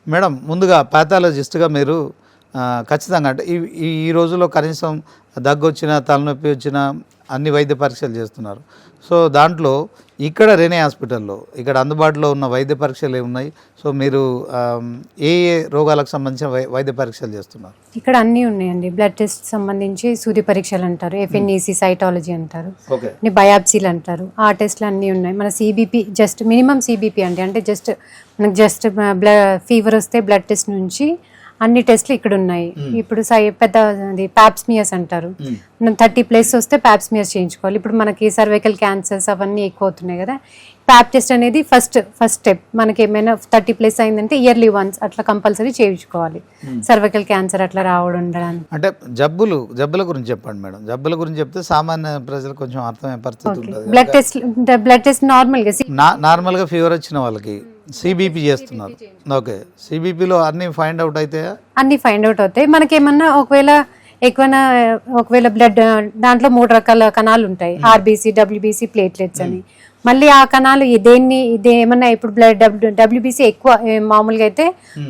Madam ముందుగా ప్యాథాలజిస్ట్గా మీరు ఖచ్చితంగా అంటే ఈ రోజుల్లో కనీసం దగ్గు వచ్చినా తలనొప్పి వచ్చినా అన్ని వైద్య పరీక్షలు చేస్తున్నారు. సో దాంట్లో ఇక్కడ రెనే హాస్పిటల్లో ఇక్కడ అందుబాటులో ఉన్న వైద్య పరీక్షలు ఏమున్నాయి? సో మీరు ఏ రోగాలకు సంబంధించిన వైద్య పరీక్షలు చేస్తున్నారు? ఇక్కడ అన్నీ ఉన్నాయండి. బ్లడ్ టెస్ట్ సంబంధించి సూది పరీక్షలు అంటారు, FNEC సైటాలజీ అంటారు, బయాప్సీలు అంటారు. ఆ టెస్ట్లు అన్నీ ఉన్నాయి. మన CBP జస్ట్ మినిమం CBP అంటే జస్ట్ మనకు జస్ట్ ఫీవర్ వస్తే బ్లడ్ టెస్ట్ నుంచి అన్ని టెస్ట్లు ఇక్కడ ఉన్నాయి. ఇప్పుడు పెద్ద పాప్స్మియర్స్ అంటారు, మనం 30+ వస్తే పాప్స్మియర్స్ చేయించుకోవాలి. ఇప్పుడు మనకి సర్వైకల్ క్యాన్సర్స్ అవన్నీ ఎక్కువ అవుతున్నాయి కదా. ప్యాప్ టెస్ట్ అనేది ఫస్ట్ స్టెప్. మనకి ఏమైనా 30+ అయిందంటే ఇయర్లీ వన్స్ అట్లా కంపల్సరీ చేయించుకోవాలి. సర్వైకల్ క్యాన్సర్ అట్లా రావడం అంటే జబ్బుల గురించి చెప్పండి మేడం. జబ్బుల గురించి చెప్తే సామాన్య ప్రజలకు కొంచెం అర్థమయ్యే పరిస్థితి ఉంటుంది. బ్లడ్ టెస్ట్ నార్మల్గా ఫీవర్ వచ్చిన వాళ్ళకి CBP చేస్తున్నారు. ఓకే, CBPలో అన్ని ఫైండ్ అవుట్ అయితే అన్ని ఫైండ్ అవుట్ అవుతాయి. మనకేమన్నా ఒకవేళ బ్లడ్ దాంట్లో 3 రకాల కణాలు ఉంటాయి, RBC, WBC, ప్లేట్లెట్స్ అని. మళ్ళీ ఆ కణాలు ఏమన్నా ఇప్పుడు WBC ఎక్కువ మామూలుగా అయితే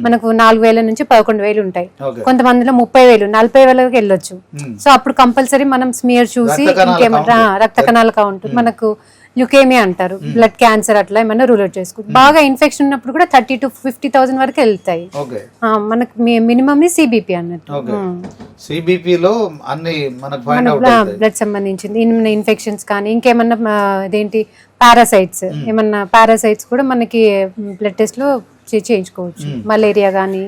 మనకు 4,000 నుంచి 11,000 ఉంటాయి. కొంతమందిలో 30,000, 40,000 వెళ్ళొచ్చు. సో అప్పుడు కంపల్సరీ మనం స్మియర్ చూసి ఇంకేమన్నా రక్త కణాల కౌంట్ మనకు ల్యూకేమియా అంటారు, బ్లడ్ క్యాన్సర్ అట్లా ఏమన్నా రూల్ అవుట్ చేసుకో. బాగా ఇన్ఫెక్షన్ ఉన్నప్పుడు కూడా 30,000 to 50,000 వరకు వెళ్తాయి. మనకు మినిమం CBP అన్నట్టు. CBPలో అన్ని మనకు బ్లడ్ సంబంధించింది ఇన్ఫెక్షన్స్ కానీ ఇంకేమన్నా అదేంటి పారాసైట్స్, ఏమన్నా పారాసైట్స్ కూడా మనకి బ్లడ్ టెస్ట్ లో చేయించుకోవచ్చు. మలేరియా కానీ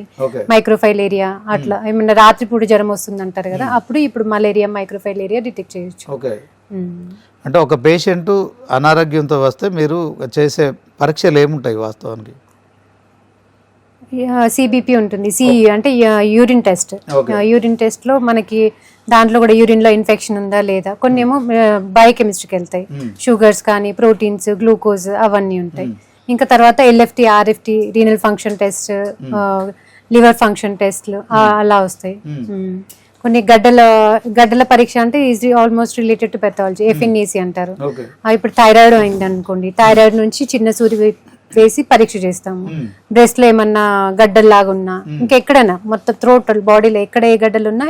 మైక్రోఫైలేరియా అట్లా ఏమన్నా రాత్రిపూట జ్వరం వస్తుంది అంటారు కదా, అప్పుడు ఇప్పుడు మలేరియా మైక్రోఫైలేరియా డిటెక్ట్ చేయొచ్చు. అంటే ఒక పేషెంట్ అనారోగ్యంతో వస్తే మీరు చేసే పరీక్షలు ఏముంటాయి వాస్తవానికి? CBP ఉంటుంది, అంటే యూరిన్ టెస్ట్. యూరిన్ టెస్ట్ లో మనకి దాంట్లో కూడా యూరిన్ లో ఇన్ఫెక్షన్ ఉందా లేదా, కొన్ని ఏమో బయోకెమిస్ట్రీకి వెళ్తాయి, షుగర్స్ కానీ ప్రోటీన్స్, గ్లూకోజ్ అవన్నీ ఉంటాయి. ఇంకా తర్వాత LFT, RFT, renal function test, liver function టెస్ట్లు అలా వస్తాయి. కొన్ని గడ్డల పరీక్ష అంటే easy almost related to pathology, FNEC అంటారు. ఇప్పుడు థైరాయిడ్ అయింది అనుకోండి, థైరాయిడ్ నుంచి చిన్న సూది వేసి పరీక్ష చేస్తాము. బ్రెస్ట్ లో ఏమన్నా గడ్డల్లాగా ఉన్నా, ఇంకెక్కడైనా మొత్తం థ్రోట్ బాడీలో ఎక్కడ ఏ గడ్డలు ఉన్నా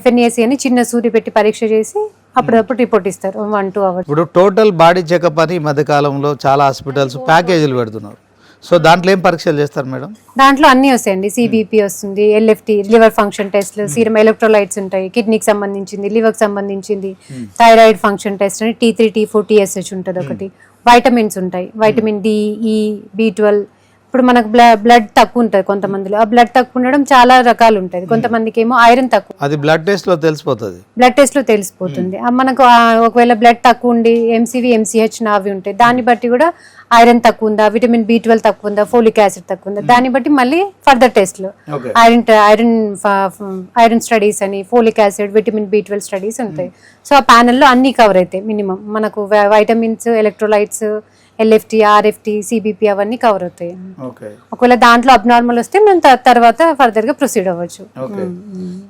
FNEC అని చిన్న సూది పెట్టి పరీక్ష చేసి అప్పుడప్పుడు రిపోర్ట్ ఇస్తారు 1-2 hours. ఇప్పుడు టోటల్ బాడీ చెకప్ అని ఈ మధ్య కాలంలో చాలా హాస్పిటల్స్ ప్యాకేజీలు పెడుతున్నారు. సో దాంట్లో ఏం పరీక్షలు చేస్తారు మేడం? దాంట్లో అన్ని వస్తాయండి. CBP వస్తుంది, LFT లివర్ ఫంక్షన్ టెస్ట్లు, సీరం ఎలక్ట్రోలైట్స్ ఉంటాయి, కిడ్నీకి సంబంధించింది, లివర్కి సంబంధించింది, థైరాయిడ్ ఫంక్షన్ టెస్ట్ అని T3, T4, TSH ఉంటుంది ఒకటి. వైటమిన్స్ ఉంటాయి, వైటమిన్ D, E, B12. ఇప్పుడు మనకు బ్లడ్ తక్కువ ఉంటుంది కొంతమందిలో, ఆ బ్లడ్ తక్కువ ఉండడం చాలా రకాలు ఉంటుంది. కొంతమందికి ఏమో ఐరన్ తక్కువ, అది బ్లడ్ టెస్ట్ లో తెలిసిపోతుంది. మనకు ఒకవేళ బ్లడ్ తక్కువ ఉండి MCV, MCH అవి ఉంటాయి, దాన్ని బట్టి కూడా ఐరన్ తక్కువ ఉందా, విటమిన్ B12 తక్కువ ఉందా, ఫోలిక్ యాసిడ్ తక్కువ ఉందా, దాన్ని బట్టి మళ్ళీ ఫర్దర్ టెస్ట్లు ఐరన్ స్టడీస్ అని, folic acid, vitamin B12 studies ఉంటాయి. సో ఆ ప్యానెల్లో అన్ని కవర్ అవుతాయి. మినిమం మనకు vitamins, electrolytes, LFT, RFT, CBP అవన్నీ కవర్ అవుతాయి. ఒకవేళ దాంట్లో అబ్నార్మల్ వస్తే మనం తర్వాత ఫర్దర్ గా ప్రొసీడ్ అవ్వచ్చు.